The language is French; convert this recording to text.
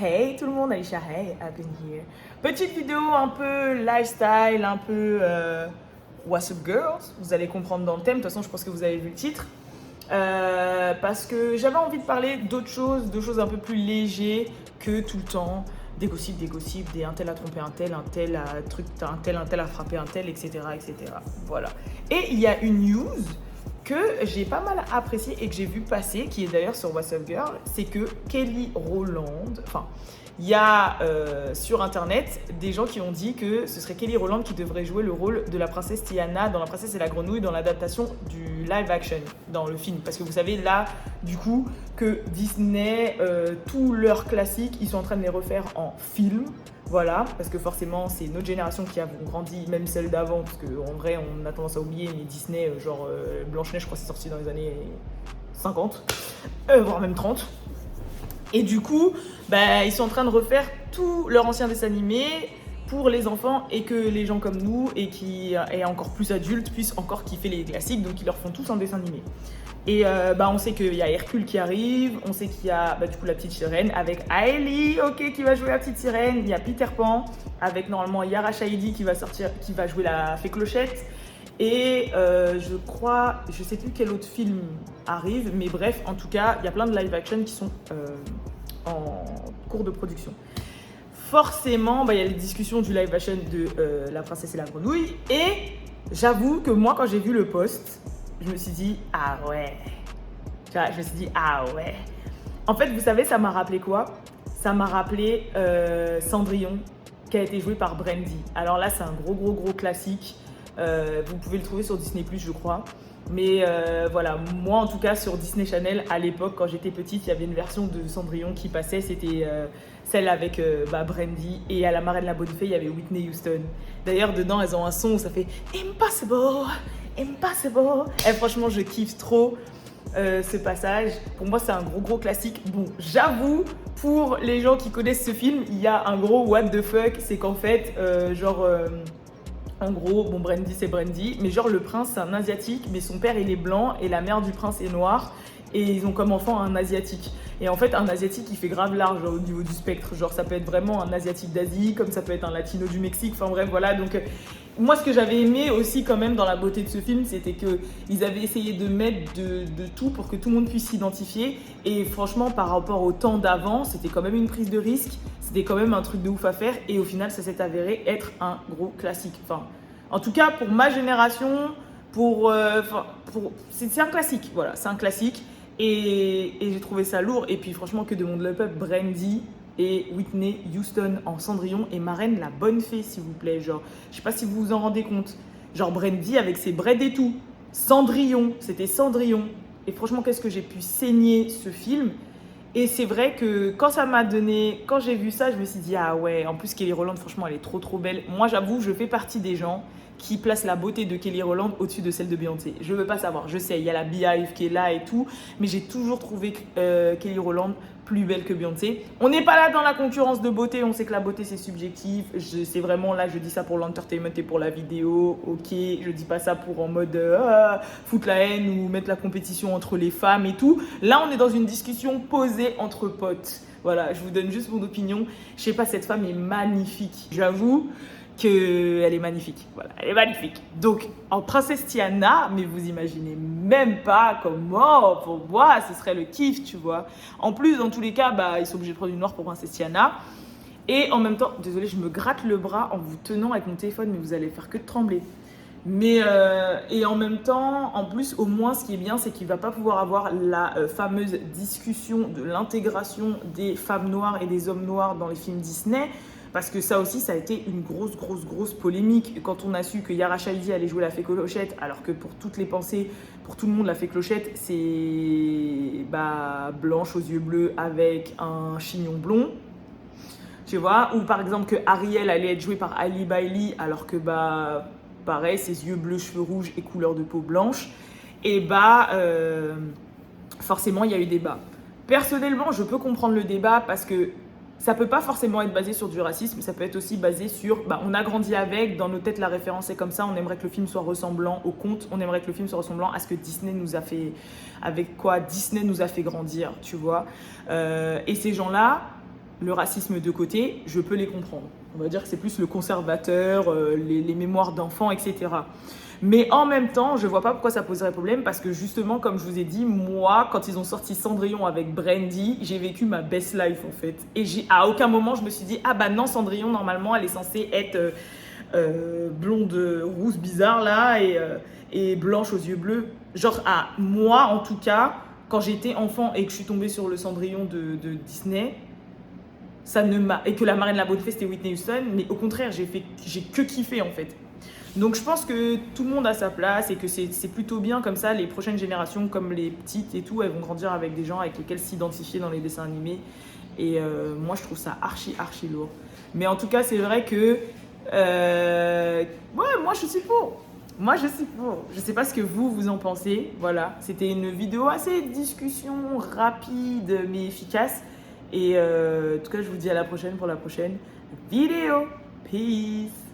Hey tout le monde, Aïcha, hey, I've been here. Petite vidéo un peu lifestyle, un peu What's up girls, vous allez comprendre dans le thème, de toute façon je pense que vous avez vu le titre. Parce que j'avais envie de parler d'autres choses, de choses un peu plus légers que tout le temps. Des gossips, des un tel a trompé un tel a truc, un tel a frappé un tel, etc. etc. Voilà. Et il y a une news que j'ai pas mal appréciée et que j'ai vu passer, qui est d'ailleurs sur What's Up Girl, c'est que Kelly Rowland, enfin, il y a sur internet des gens qui ont dit que ce serait Kelly Rowland qui devrait jouer le rôle de la princesse Tiana dans La Princesse et la Grenouille dans l'adaptation du live action, dans le film. Parce que vous savez là, du coup, que Disney, tous leurs classiques, ils sont en train de les refaire en film. Voilà, parce que forcément, c'est notre génération qui avons grandi, même celle d'avant, parce qu'en vrai, on a tendance à oublier, mais Disney, genre Blanche-Neige, je crois que c'est sorti dans les années 50, voire même 30. Et du coup, bah, ils sont en train de refaire tous leurs anciens dessins animés pour les enfants et que les gens comme nous et encore plus adultes puissent encore kiffer les classiques, donc ils leur font tous un dessin animé. Et bah, on sait qu'il y a Hercule qui arrive, on sait qu'il y a du coup la petite sirène avec Hailey, ok, qui va jouer la petite sirène. Il y a Peter Pan avec normalement Yara Shahidi qui va jouer la fée Clochette. Et je crois, je sais plus quel autre film arrive, mais bref, en tout cas, il y a plein de live action qui sont en cours de production. Forcément, bah, y a les discussions du live action de La Princesse et la Grenouille. Et j'avoue que moi, quand j'ai vu le post, je me suis dit, ah ouais. Tu vois, je me suis dit, ah ouais. En fait, vous savez, ça m'a rappelé quoi? Ça m'a rappelé Cendrillon, qui a été joué par Brandy. Alors là, c'est un gros classique. Vous pouvez le trouver sur Disney+, je crois. Mais voilà, moi en tout cas sur Disney Channel, à l'époque, quand j'étais petite, il y avait une version de Cendrillon qui passait. C'était celle avec Brandy. Et à la marraine la bonne fée, il y avait Whitney Houston. D'ailleurs, dedans, elles ont un son où ça fait Impossible, Impossible. Et franchement, je kiffe trop ce passage. Pour moi, c'est un gros classique. Bon, j'avoue, pour les gens qui connaissent ce film, il y a un gros what the fuck. C'est qu'en fait, en gros, bon, Brandy, c'est Brandy, mais genre le prince, c'est un asiatique, mais son père, il est blanc et la mère du prince est noire. Et ils ont comme enfant un asiatique. Et en fait, un asiatique, il fait grave large au niveau du spectre. Genre, ça peut être vraiment un asiatique d'Asie, comme ça peut être un latino du Mexique. Enfin bref, voilà. Donc, moi, ce que j'avais aimé aussi quand même dans la beauté de ce film, c'était qu'ils avaient essayé de mettre de tout pour que tout le monde puisse s'identifier. Et franchement, par rapport au temps d'avant, c'était quand même une prise de risque. C'était quand même un truc de ouf à faire. Et au final, ça s'est avéré être un gros classique. Enfin, en tout cas, pour ma génération, c'est un classique. Voilà, c'est un classique. Et j'ai trouvé ça lourd. Et puis franchement, que demande le peuple? Brandy et Whitney Houston en Cendrillon et marraine la bonne fée, s'il vous plaît. Genre, je sais pas si vous vous en rendez compte. Genre Brandy avec ses braids et tout. Cendrillon, c'était Cendrillon. Et franchement, qu'est-ce que j'ai pu saigner ce film. Et c'est vrai que quand j'ai vu ça, je me suis dit, ah ouais, en plus Kelly Rowland, franchement, elle est trop belle. Moi, j'avoue, je fais partie des gens qui placent la beauté de Kelly Rowland au-dessus de celle de Beyoncé. Je veux pas savoir, je sais, il y a la Beehive qui est là et tout, mais j'ai toujours trouvé Kelly Rowland plus belle que Beyoncé. On n'est pas là dans la concurrence de beauté, on sait que la beauté c'est subjectif. C'est vraiment là, je dis ça pour l'entertainment et pour la vidéo, ok. Je dis pas ça pour en mode foutre la haine ou mettre la compétition entre les femmes et tout. Là, on est dans une discussion posée entre potes. Voilà, je vous donne juste mon opinion. Je sais pas, cette femme est magnifique. J'avoue qu'elle est magnifique. Voilà, elle est magnifique. Donc, en princesse Tiana, mais vous imaginez même pas comment, pour moi, ce serait le kiff, tu vois. En plus, dans tous les cas, bah, ils sont obligés de prendre une noire pour princesse Tiana. Et en même temps, désolé, je me gratte le bras en vous tenant avec mon téléphone, mais vous allez faire que de trembler. Mais et en même temps, en plus, au moins, ce qui est bien, c'est qu'il va pas pouvoir avoir la fameuse discussion de l'intégration des femmes noires et des hommes noirs dans les films Disney. Parce que ça aussi, ça a été une grosse polémique. Quand on a su que Yara Shahidi allait jouer la fée Clochette, alors que pour toutes les pensées, pour tout le monde, la fée Clochette, c'est blanche aux yeux bleus avec un chignon blond. Tu vois, ou par exemple que Ariel allait être jouée par Hailey Bailey, alors que pareil, ses yeux bleus, cheveux rouges et couleur de peau blanche. Et forcément, il y a eu débat. Personnellement, je peux comprendre le débat parce que ça peut pas forcément être basé sur du racisme, ça peut être aussi basé sur, on a grandi avec, dans nos têtes la référence est comme ça, on aimerait que le film soit ressemblant au conte, on aimerait que le film soit ressemblant à ce que Disney nous a fait, avec quoi Disney nous a fait grandir, tu vois. Et ces gens-là, le racisme de côté, je peux les comprendre. On va dire que c'est plus le conservateur, les mémoires d'enfants, etc. Mais en même temps, je vois pas pourquoi ça poserait problème parce que justement, comme je vous ai dit, moi, quand ils ont sorti Cendrillon avec Brandy, j'ai vécu ma best life en fait. Et à aucun moment, je me suis dit, ah bah non, Cendrillon, normalement, elle est censée être blonde, rousse, bizarre là, et blanche aux yeux bleus. Genre, moi, en tout cas, quand j'étais enfant et que je suis tombée sur le Cendrillon de Disney, et que la marraine de la bonne fée c'était Whitney Houston, mais au contraire, j'ai que kiffé en fait. Donc je pense que tout le monde a sa place et que c'est plutôt bien comme ça. Les prochaines générations, comme les petites et tout, elles vont grandir avec des gens avec lesquels s'identifier dans les dessins animés. Et moi, je trouve ça archi lourd. Mais en tout cas, c'est vrai que ouais, moi je suis pour. Moi je suis pour. Je sais pas ce que vous en pensez. Voilà, c'était une vidéo assez discussion rapide mais efficace. Et en tout cas, je vous dis à la prochaine pour la prochaine vidéo. Peace.